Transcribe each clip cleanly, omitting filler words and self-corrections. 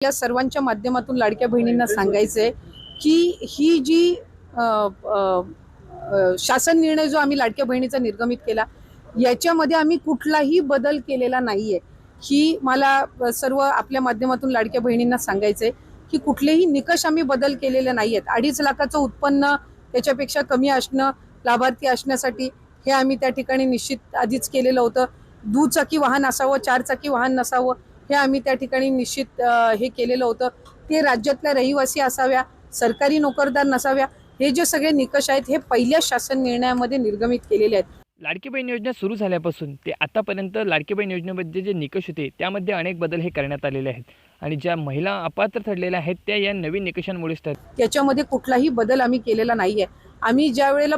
आपल्या सर्वांच्या माध्यमातून लाडक्या बहिणींना सांगायचंय की ही जी शासन निर्णय जो आम्ही लाडक्या बहिणीचा निर्गमित केला याच्यामध्ये आम्ही कुठलाही बदल केलेला नाहीये। ही मला सर्व आपल्या माध्यमातून लाडक्या बहिणींना सांगायचंय की कुठलेही निकष आम्ही बदल केलेले नाहीयेत। 2.5 लाखाचं उत्पन्न त्याच्यापेक्षा कमी असणं लाभार्थी असण्यासाठी हे आम्ही त्या ठिकाणी निश्चित आधीच केलेलं होतं। दुचाकी वाहन असावं, 4 चाकी वाहन नसावं हे आम्ही त्या ठिकाणी निश्चित हे केलेलं होतं। ते राज्यातल्या रहिवासी असाव्या, सरकारी नोकरदार नसाव्या, हे जे सगळे निकष आहेत हे पहिल्या शासन निर्णयामध्ये निर्गमित केलेले आहेत। लाडकी बहीण योजना सुरू झाल्यापासून ते आतापर्यंत लाडकी बहीण योजनेमध्ये जे निकष होते त्यामध्ये अनेक बदल हे करण्यात आलेले आहेत आणि ज्या महिला अपात्र ठरलेल्या आहेत त्या या नवीन निकषांमुळेच त्याच्यामध्ये कुठलाही बदल आम्ही केलेला नाहीये। आम्ही ज्या वेळेला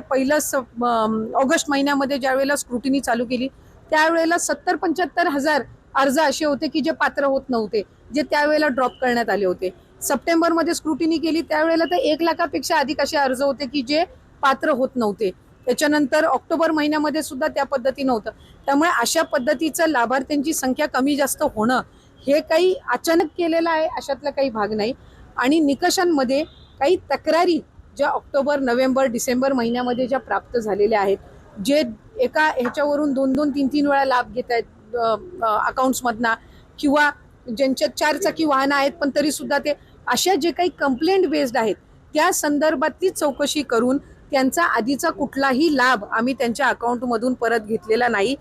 ऑगस्ट महिन्यामध्ये ज्या वेळेला स्क्रुटिनी चालू केली त्यावेळेला 70-75 हजार अर्ज असे होते की जे पात्र होत नव्हते, जे त्यावेळेला ड्रॉप करण्यात आले होते। सप्टेंबरमध्ये स्क्रुटिनी केली त्यावेळेला तर 1 लाखापेक्षा अधिक असे अर्ज होते की जे पात्र होत नव्हते। त्याच्यानंतर ऑक्टोबर महिन्यामध्ये सुद्धा त्या पद्धतीनं होतं। त्यामुळे अशा पद्धतीचं लाभार्थ्यांची संख्या कमी जास्त होणं हे काही अचानक केलेलं आहे अशातला काही भाग नाही। आणि निकषांमध्ये काही तक्रारी ज्या ऑक्टोबर, नोव्हेंबर, डिसेंबर महिन्यामध्ये ज्या प्राप्त झालेल्या आहेत, जे एका ह्याच्यावरून 2-2, 3-3 वेळा लाभ घेत आहेत अकाउंट्समधनं, किंवा ज्यांच्यात 4 चाकी वाहनं आहेत पण तरी सुद्धा ते अशा जे काही कंप्लेंट बेस्ड आहेत त्या संदर्भातली चौकशी करून त्यांचा आधीचा कुठलाही लाभ आम्ही त्यांच्या अकाउंटमधून परत घेतलेला नाही।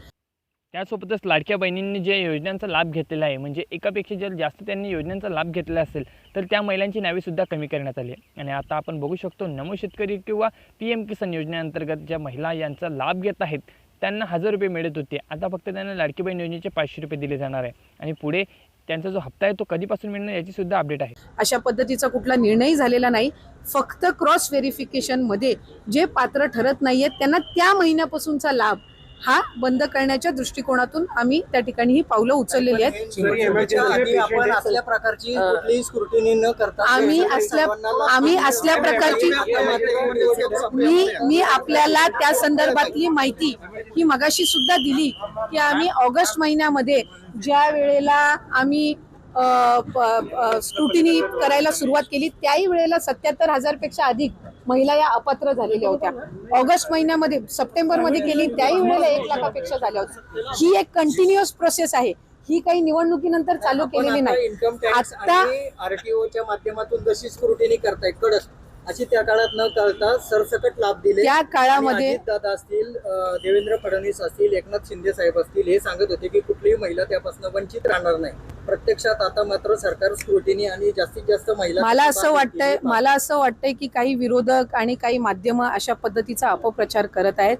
त्यासोबतच लाडक्या बहिणींनी जे योजनांचा लाभ घेतलेला आहे म्हणजे एकापेक्षा जर जास्त त्यांनी योजनांचा लाभ घेतलेला असेल तर त्या महिलांची नावेसुद्धा कमी करण्यात आली आणि आता आपण बघू शकतो नमो शेतकरी किंवा PM किसान योजनेअंतर्गत ज्या महिला यांचा लाभ घेत आहेत त्यांना 1000 रुपये मिळत होते। आता फक्त त्यांना लाडकी बहीण योजनेचे 500 रुपये दिले जाणार आहे आणि पुढे त्यांचा जो हप्ता आहे तो कधीपासून मिळणार याची सुद्धा अपडेट आहे। अशा पद्धतीचा कुठला निर्णय झालेला नाही। फक्त क्रॉस व्हेरिफिकेशन मध्ये जे पात्र ठरत नाहीयेत त्यांना त्या महिन्यापासूनचा लाभ हा बंद करण्याच्या दृष्टिकोनातून आम्ही त्या ठिकाणी ही पावलं उचललेली आहेत। आपण असल्या प्रकारची कुठलीही स्क्रुटिनी न करता आम्ही असल्या प्रकारची मी आपल्याला त्या संदर्भातली माहिती ही मगाशी सुद्धा दिली की आम्ही ऑगस्ट महिन्यामध्ये ज्या वेळेला आम्ही स्क्रुटिनी करायला सुरुवात केली त्याही वेळेला 77,000 पेक्षा अधिक महिला या अपात्र झालेल्या होत्या। ऑगस्ट महिन्यामध्ये, सप्टेंबरमध्ये केली त्याही वेळेला 1 लाखापेक्षा झाल्या होत्या। ही एक कंटिन्युअस प्रोसेस आहे, ही काही निवडणुकीनंतर चालू केलेली नाही। इन्कम टॅक्स आणि RTOच्या माध्यमातून जशी स्क्रुटिनी करताय कडक अशी त्या काळात न करता सरसकट लाभ दिले। त्या काळामध्ये दादा असतील, देवेंद्र फडणवीस असतील, एकनाथ शिंदे साहेब असतील हे सांगत होते की कुठलीही महिला त्यापासून वंचित राहणार नाही। प्रत्यक्षात आता मात्र सरकार स्क्रुटिनी आणि जास्तीत जास्त महिला मला असं वाटतंय की काही विरोधक आणि काही माध्यम अशा पद्धतीचा अपप्रचार करत आहेत।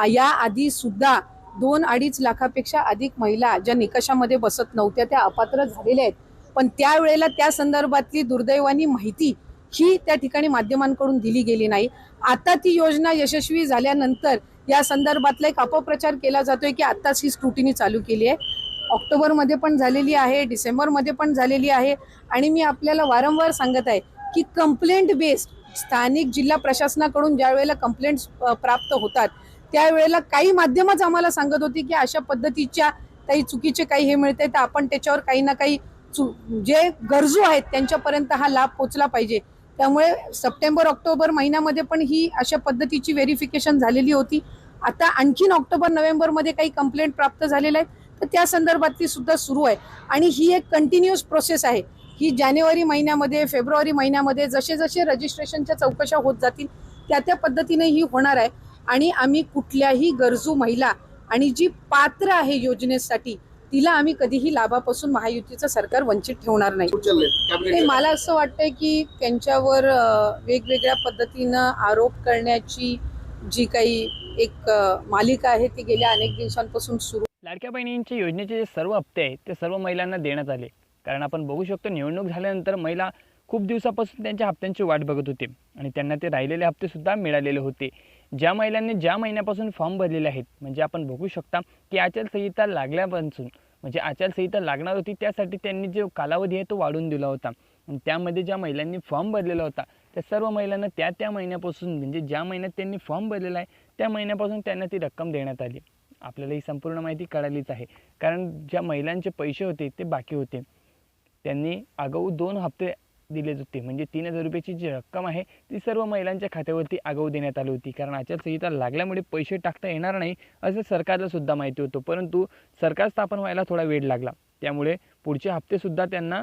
या आधी सुद्धा 2-2.5 लाखापेक्षा अधिक महिला ज्या निकषामध्ये बसत नव्हत्या त्या अपात्र झालेल्या आहेत, पण त्यावेळेला त्या संदर्भातली दुर्दैवानी माहिती ही त्या ठिकाणी माध्यमांकडून दिली गेली नाही। आता ती योजना यशस्वी झाल्यानंतर या संदर्भातला एक अपप्रचार केला जातोय की आताच ही स्क्रुटिनी चालू केली आहे। ऑक्टोबरमध्ये पण झालेली आहे, डिसेंबरमध्ये पण झालेली आहे आणि मी आपल्याला वारंवार सांगत आहे की कंप्लेंट बेस्ड स्थानिक जिल्हा प्रशासनाकडून ज्या वेळेला कंप्लेंट्स प्राप्त होतात त्यावेळेला काही माध्यमच आम्हाला सांगत होती की अशा पद्धतीच्या काही चुकीचे काही हे मिळते तर आपण त्याच्यावर काही ना काही जे गरजू आहेत त्यांच्यापर्यंत हा लाभ पोहोचला पाहिजे। त्यामुळे सप्टेंबर, ऑक्टोबर महिन्यामध्ये पण ही अशा पद्धतीची व्हेरिफिकेशन झालेली होती। आता आणखीन ऑक्टोबर, नोव्हेंबरमध्ये काही कंप्लेंट प्राप्त झालेल्या आहेत तर त्या संदर्भातली सुद्धा सुरू आहे आणि ही एक कंटिन्युअस प्रोसेस आहे। ही जानेवारी महिन्यामध्ये, फेब्रुवारी महिन्यामध्ये जसे जसे रजिस्ट्रेशनच्या चौकशा होत जातील त्या पद्धतीने ही होणार आहे आणि आम्ही कुठल्याही गरजू महिला आणि जी पात्र आहे योजनेसाठी तिला आम्ही कधीही लाभापासून महायुतीचं सरकार वंचित ठेवणार नाही। मला असं वाटतंय की त्यांच्यावर वेगवेगळ्या पद्धतीनं आरोप करण्याची जी काही एक मालिका आहे ती गेल्या अनेक दिवसांपासून सुरू। लाडक्या बहिणींच्या योजनेचे जे सर्व हप्ते आहेत ते सर्व महिलांना देण्यात आले, कारण आपण बघू शकतो निवडणूक झाल्यानंतर महिला खूप दिवसापासून त्यांच्या हप्त्यांची वाट बघत होते आणि त्यांना ते राहिलेले हप्तेसुद्धा मिळालेले होते। ज्या महिलांनी ज्या महिन्यापासून फॉर्म भरलेले आहेत म्हणजे आपण बघू शकता की आचारसंहिता लागल्यापासून म्हणजे आचारसंहिता लागणार होती त्यासाठी त्यांनी जो कालावधी आहे तो वाढवून दिला होता आणि त्यामध्ये ज्या महिलांनी फॉर्म भरलेला होता त्या सर्व महिलांना त्या महिन्यापासून म्हणजे ज्या महिन्यात त्यांनी फॉर्म भरलेला आहे त्या महिन्यापासून त्यांना ती रक्कम देण्यात आली। आपल्याला ही संपूर्ण माहिती कळालीच आहे, कारण ज्या महिलांचे पैसे होते ते बाकी होते त्यांनी आगाऊ 2 हप्ते दिले होते. म्हणजे 3,000 रुपयाची जी रक्कम आहे ती सर्व महिलांच्या खात्यावरती आगाऊ देण्यात आली होती. कारण आचारसंहिता लागल्यामुळे पैसे टाकता येणार नाही असं सरकारला सुद्धा माहिती होतं. परंतु सरकार स्थापन व्हायला थोडा वेळ लागला. त्यामुळे पुढचे हप्तेसुद्धा त्यांना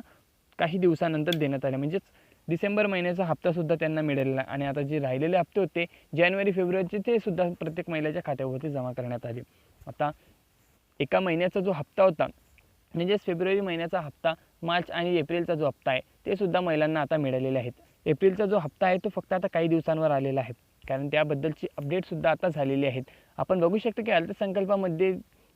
काही दिवसानंतर देण्यात आले. म्हणजेच डिसेंबर महिन्याचा हप्तासुद्धा त्यांना मिळालेला आणि आता जे राहिलेले हप्ते होते जानेवारी फेब्रुवारीचे ते सुद्धा प्रत्येक महिलेच्या खात्यावरती जमा करण्यात आले. आता एका महिन्याचा जो हप्ता होता म्हणजेच फेब्रुवारी महिन्याचा हप्ता, मार्च आणि एप्रिलचा जो हप्ता आहे ते सुद्धा महिलांना आता मिळालेले आहेत. एप्रिलचा जो हप्ता आहे तो फक्त आता काही दिवसांवर आलेला आहे, कारण त्याबद्दलची अपडेटसुद्धा आता झालेली आहेत. आपण बघू शकतो की अर्थसंकल्पामध्ये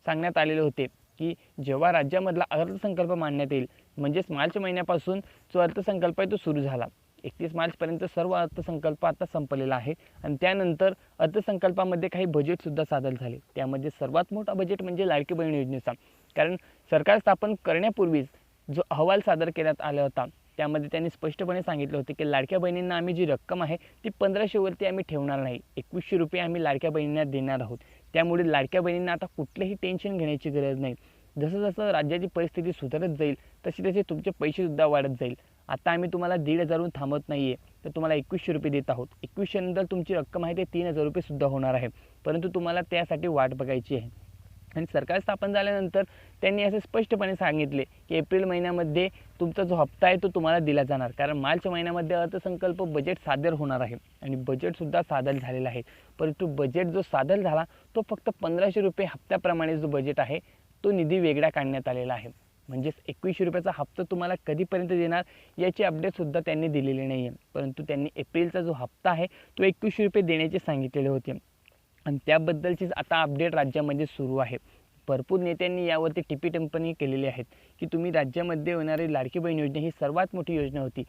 सांगण्यात आलेले होते की जेव्हा राज्यामधला अर्थसंकल्प मांडण्यात येईल, म्हणजेच मार्च महिन्यापासून जो अर्थसंकल्प आहे तो सुरू झाला. 31 मार्चपर्यंत सर्व अर्थसंकल्प आता संपलेला आहे आणि त्यानंतर अर्थसंकल्पामध्ये काही बजेटसुद्धा सादर झाले. त्यामध्ये सर्वात मोठा बजेट म्हणजे लाडकी बहीण योजनेचा. कारण सरकार स्थापन करण्यापूर्वीच जो अहवाल सादर करण्यात आला होता त्यामध्ये त्यांनी स्पष्टपणे सांगितले होते की लाडक्या बहिणींना आम्ही जी रक्कम आहे ती 1500वरती आम्ही ठेवणार नाही, 2100 रुपये आम्ही लाडक्या बहिणींना देणार आहोत. त्यामुळे लाडक्या बहिणींना आता कुठलेही टेन्शन घेण्याची गरज नाही. जसं जसं राज्याची परिस्थिती सुधारत जाईल तसे तसे तुमचे पैसेसुद्धा वाढत जाईल. आता आम्ही तुम्हाला 1,500वरून थांबत नाही आहे, तर तुम्हाला 2100 रुपये देत आहोत. 2100 नंतर तुमची रक्कम आहे ते 3,000 रुपयेसुद्धा होणार आहे. परंतु तुम्हाला त्यासाठी वाट बघायची आहे. आणि सरकार स्थापन झाल्यानंतर त्यांनी असे स्पष्टपणे सांगितले की एप्रिल महिन्यामध्ये तुमचा जो हप्ता आहे तो तुम्हाला दिला जाणार. कारण मार्च महिन्यामध्ये अर्थसंकल्प बजेट सादर होणार आहे आणि बजेटसुद्धा सादर झालेला आहे. परंतु बजेट जो सादर झाला तो फक्त 1500 रुपये हप्त्याप्रमाणे जो बजेट आहे तो निधी वेगळा काढण्यात आलेला आहे. म्हणजेच 2100 रुपयाचा हप्ता तुम्हाला कधीपर्यंत देणार याची अपडेटसुद्धा त्यांनी दिलेली नाही आहे. परंतु त्यांनी एप्रिलचा जो हप्ता आहे तो 2100 रुपये देण्याचे सांगितलेले होते आणि त्याबद्दलचीच आता अपडेट राज्यामध्ये सुरू आहे. भरपूर नेत्यांनी यावरती टिप्पणी केलेली आहेत की तुम्ही राज्यामध्ये होणारी लाडकी बहीण योजना ही सर्वात मोठी योजना होती,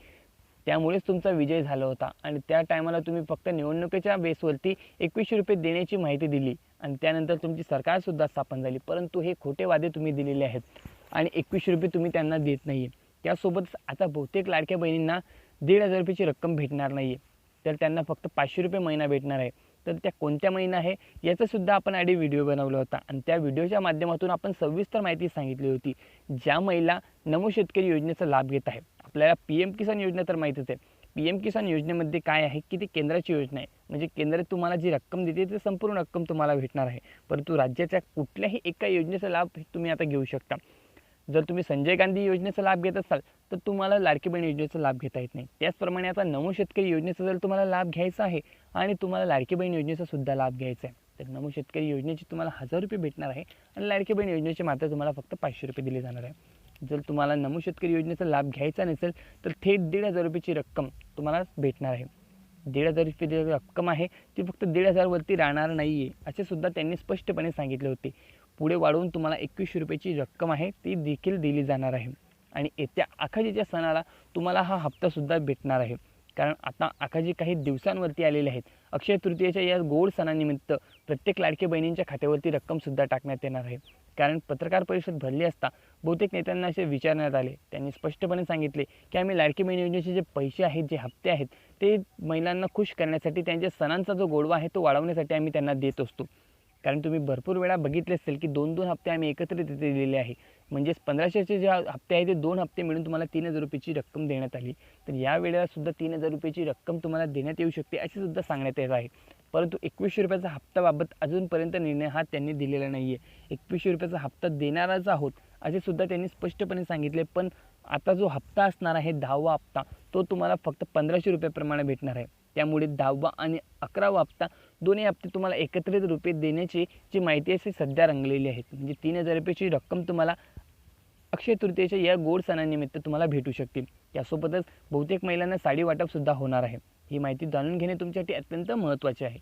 त्यामुळेच तुमचा विजय झाला होता आणि त्या टायमाला तुम्ही फक्त निवडणुकीच्या बेसवरती 2100 रुपये देण्याची माहिती दिली आणि त्यानंतर तुमची सरकारसुद्धा स्थापन झाली. परंतु हे खोटे वादे तुम्ही दिलेले आहेत आणि 2100 रुपये तुम्ही त्यांना देत नाही आहे. त्यासोबतच आता बहुतेक लाडक्या बहिणींना 1,500 रुपयाची रक्कम भेटणार नाही आहे, तर त्यांना फक्त 500 रुपये महिना भेटणार आहे. तर त्या कोणत्या महिना आहे याचासुद्धा आपण आधी व्हिडिओ बनवला होता आणि त्या व्हिडिओच्या माध्यमातून आपण सविस्तर माहिती सांगितली होती. ज्या महिला नमो शेतकरी योजनेचा लाभ घेत आहे, आपल्याला PM किसान योजना तर माहितीच आहे. PM किसान योजनेमध्ये काय आहे की ती केंद्राची योजना आहे. म्हणजे केंद्र तुम्हाला जी रक्कम देते ती संपूर्ण रक्कम तुम्हाला भेटणार आहे. परंतु राज्याच्या कुठल्याही एका योजनेचा लाभ तुम्ही आता घेऊ शकता. जर तुम्ही संजय गांधी योजनेचा लाभ घेत असाल तर तुम्हाला लाडकी बहीण योजनेचा लाभ घेता येत नाही. त्याचप्रमाणे आता नमो शेतकरी योजनेचा जर तुम्हाला लाभ घ्यायचा आहे आणि तुम्हाला लाडकी बहीण योजनेचा सुद्धा लाभ घ्यायचा आहे तर नमो शेतकरी योजनेची तुम्हाला 1000 रुपये भेटणार आहे आणि लाडकी बहीण योजनेचे मात्र तुम्हाला फक्त 500 रुपये दिले जाणार आहे. जर तुम्हाला नमो शेतकरी योजनेचा लाभ घ्यायचा नसेल तर थेट 1,500 रुपयाची रक्कम तुम्हाला भेटणार आहे. 1,500 रुपये रक्कम आहे ती फक्त 1,500 वरती राहणार नाही आहे असे सुद्धा त्यांनी स्पष्टपणे सांगितले होते. पुढे वाढवून तुम्हाला 2100 रुपयाची रक्कम आहे ती देखील दिली जाणार आहे आणि येत्या आखाजीच्या सणाला तुम्हाला हा हप्तासुद्धा भेटणार आहे. कारण आता आखाजी काही दिवसांवरती आलेले आहेत. अक्षय तृतीयेच्या या गोड सणानिमित्त प्रत्येक लाडकी बहिणींच्या खात्यावरती रक्कमसुद्धा टाकण्यात येणार आहे. कारण पत्रकार परिषद भरली असता बहुतेक नेत्यांना असे विचारण्यात आले, त्यांनी स्पष्टपणे सांगितले की आम्ही लाडकी बहीण योजनेचे जे पैसे आहेत, जे हप्ते आहेत ते महिलांना खुश करण्यासाठी, त्यांच्या सणांचा जो गोडवा आहे तो वाढवण्यासाठी आम्ही त्यांना देत असतो. कारण तुम्ही भरपूर वेळा बघितले असेल की 2-2 हप्ते आम्ही एकत्रित दिलेले आहे. म्हणजेच 1500चे जे हप्ते आहे ते 2 हप्ते मिळून तुम्हाला 3,000 रुपयाची रक्कम देण्यात आली. तर या वेळेला सुद्धा 3,000 रुपयाची रक्कम तुम्हाला देण्यात येऊ शकते असे सुद्धा सांगण्यात येत आहे. परंतु 2100 रुपयाचा हप्ताबाबत अजूनपर्यंत निर्णय हा त्यांनी दिलेला नाही आहे. 2100 रुपयाचा हप्ता देणारच आहोत असे सुद्धा त्यांनी स्पष्टपणे सांगितले. पण आता जो हप्ता असणार आहे 10वा हप्ता तो तुम्हाला फक्त 1500 रुपयाप्रमाणे भेटणार आहे. त्यामुळे 10वा आणि 11वा हप्ता दोन्ही हप्ते तुम्हाला एकत्रित रुपये देण्याची जी माहिती आहे ती सध्या रंगलेली आहे. म्हणजे 3,000 रुपयाची रक्कम तुम्हाला अक्षय तृतीयेच्या या गोड सणानिमित्त तुम्हाला भेटू शकतील. यासोबतच बहुतेक महिलांना साडी वाटपसुद्धा होणार आहे. ही माहिती जाणून घेणे तुमच्यासाठी अत्यंत महत्त्वाचे आहे.